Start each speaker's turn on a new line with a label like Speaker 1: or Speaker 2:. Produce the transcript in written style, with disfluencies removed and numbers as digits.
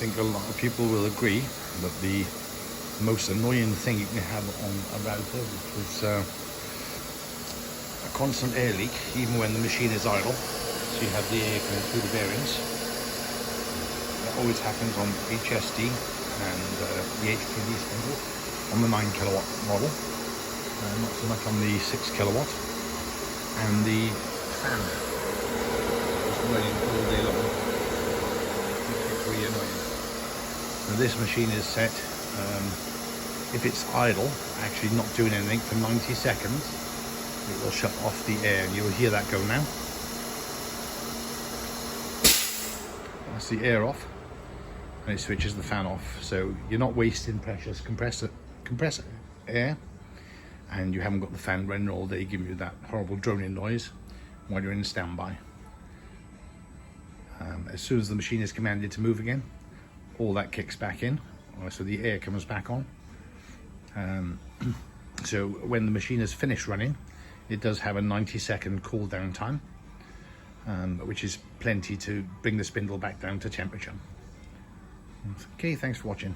Speaker 1: think a lot of people will agree that the most annoying thing you can have on a router, which is a constant air leak, even when the machine is idle. So you have the air coming through the bearings. That always happens on HSD and the HPD spindle on the 9 kilowatt model, not so much on the 6 kilowatt. And the fan is running all day long. It's really annoying. Now this machine is set, if it's idle, actually not doing anything for 90 seconds, it will shut off the air, and you'll hear that go now. That's the air off, and it switches the fan off, so you're not wasting precious compressor air, and you haven't got the fan running all day giving you that horrible droning noise while you're in standby. As soon as the machine is commanded to move again, all that kicks back in, so the air comes back on. So when the machine is finished running, it does have a 90-second cool down time, which is plenty to bring the spindle back down to temperature. Okay, thanks for watching.